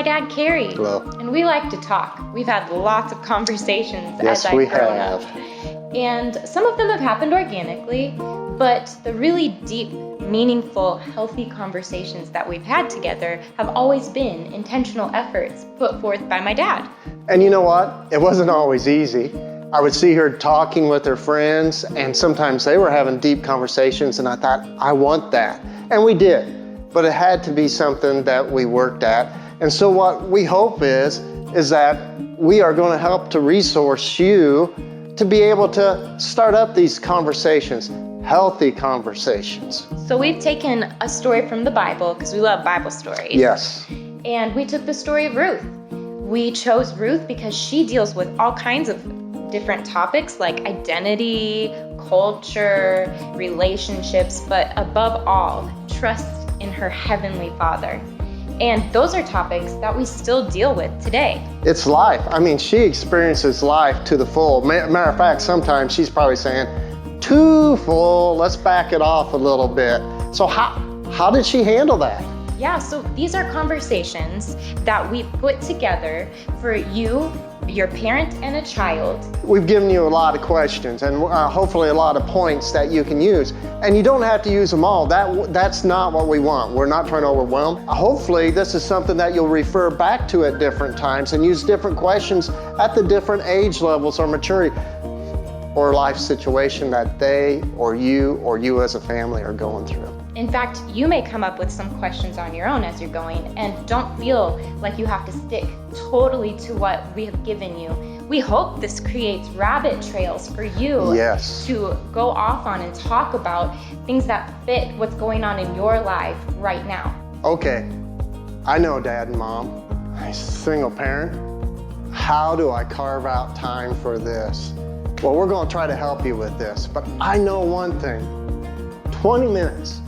my dad, Cary. Hello. And we like to talk. We've had lots of conversations Yes, as I've we grown have. up. And some of them have happened organically, but the really deep, meaningful, healthy conversations that we've had together have always been intentional efforts put forth by my dad. And you know what? It wasn't always easy. I would see her talking with her friends, and sometimes they were having deep conversations, and I thought, I want that. And we did, but it had to be something that we worked at. And so what we hope is that we are going to help to resource you to be able to start up these conversations, healthy conversations. So we've taken a story from the Bible, because we love Bible stories. Yes. And we took the story of Ruth. We chose Ruth because she deals with all kinds of different topics like identity, culture, relationships, but above all, trust in her Heavenly Father. And those are topics that we still deal with today. It's life. I mean, she experiences life to the full. Matter of fact, sometimes she's probably saying, too full, let's back it off a little bit. So how did she handle that? Yeah, so these are conversations that we put together for you, your parent, and a child. We've given you a lot of questions and hopefully a lot of points that you can use. And you don't have to use them all. That's not what we want. We're not trying to overwhelm. Hopefully this is something that you'll refer back to at different times and use different questions at the different age levels or maturity or life situation that they or you as a family are going through. In fact, you may come up with some questions on your own as you're going, and don't feel like you have to stick totally to what we have given you. We hope this creates rabbit trails for you Yes. to go off on and talk about things that fit what's going on in your life right now. Okay, I know Dad and Mom. I'm a single parent. How do I carve out time for this? Well, we're going to try to help you with this, but I know one thing. 20 minutes.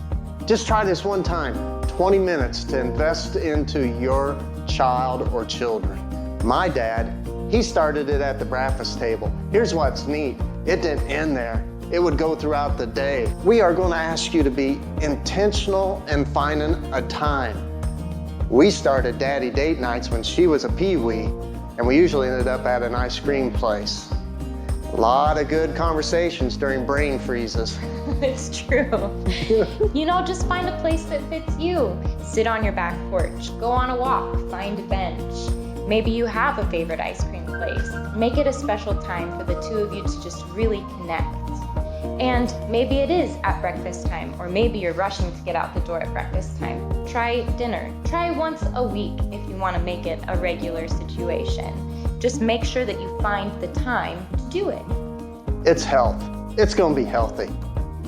Just try this one time. 20 minutes to invest into your child or children. My dad, he started it at the breakfast table. Here's what's neat. It didn't end there. It would go throughout the day. We are going to ask you to be intentional in finding a time. We started Daddy Date Nights when she was a peewee, and we usually ended up at an ice cream place. A lot of good conversations during brain freezes. It's true. Just find a place that fits you. Sit on your back porch, go on a walk, find a bench. Maybe you have a favorite ice cream place. Make it a special time for the two of you to just really connect. And maybe it is at breakfast time, or maybe you're rushing to get out the door at breakfast time. Try dinner. Try once a week if you want to make it a regular situation. Just make sure that you find the time to do it. It's health. It's going to be healthy.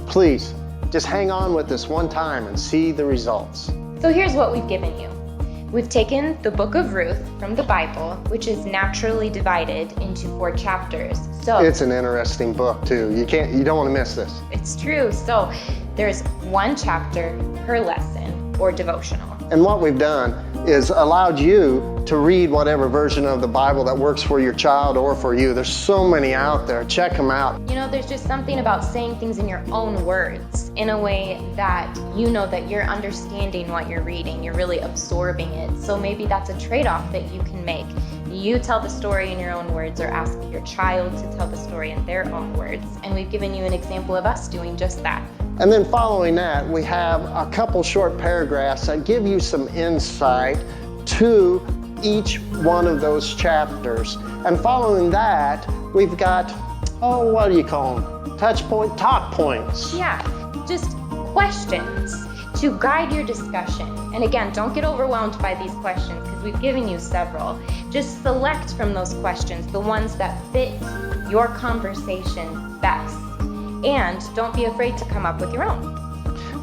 Please, just hang on with this one time and see the results. So here's what we've given you. We've taken the book of Ruth from the Bible, which is naturally divided into 4 chapters. So It's an interesting book too. You don't want to miss this. it's true. So there's 1 chapter per lesson or devotional. And what we've done is allowed you to read whatever version of the Bible that works for your child or for you. There's so many out there. Check them out. There's just something about saying things in your own words in a way that you know that you're understanding what you're reading. You're really absorbing it. So maybe that's a trade-off that you can make. You tell the story in your own words or ask your child to tell the story in their own words. And we've given you an example of us doing just that. And then following that, we have a couple short paragraphs that give you some insight to each one of those chapters. And following that, we've got, what do you call them? Talk points. Yeah, just questions to guide your discussion. And again, don't get overwhelmed by these questions because we've given you several. Just select from those questions the ones that fit your conversation best. And don't be afraid to come up with your own.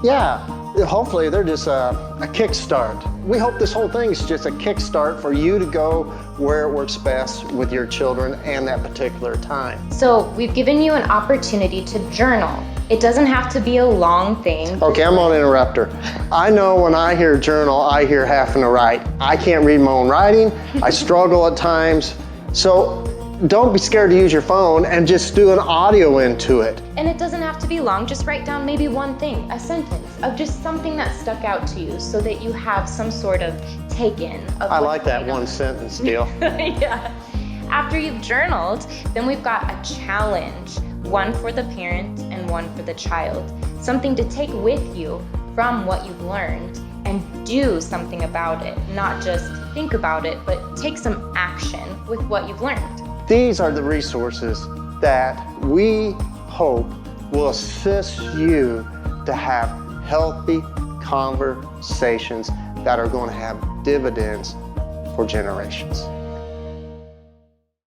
Yeah, hopefully they're just a kickstart. We hope this whole thing is just a kickstart for you to go where it works best with your children and that particular time. So we've given you an opportunity to journal. It doesn't have to be a long thing. Okay, I'm gonna interrupt her. I know when I hear journal, I hear having to write. I can't read my own writing. I struggle at times. So don't be scared to use your phone and just do an audio into it. And it doesn't have to be long. Just write down maybe one thing, a sentence of just something that stuck out to you so that you have some sort of take-in of I like that going on. one sentence deal. Yeah. After you've journaled, then we've got a challenge, one for the parent and one for the child. Something to take with you from what you've learned and do something about it. Not just think about it, but take some action with what you've learned. These are the resources that we hope will assist you to have healthy conversations that are going to have dividends for generations.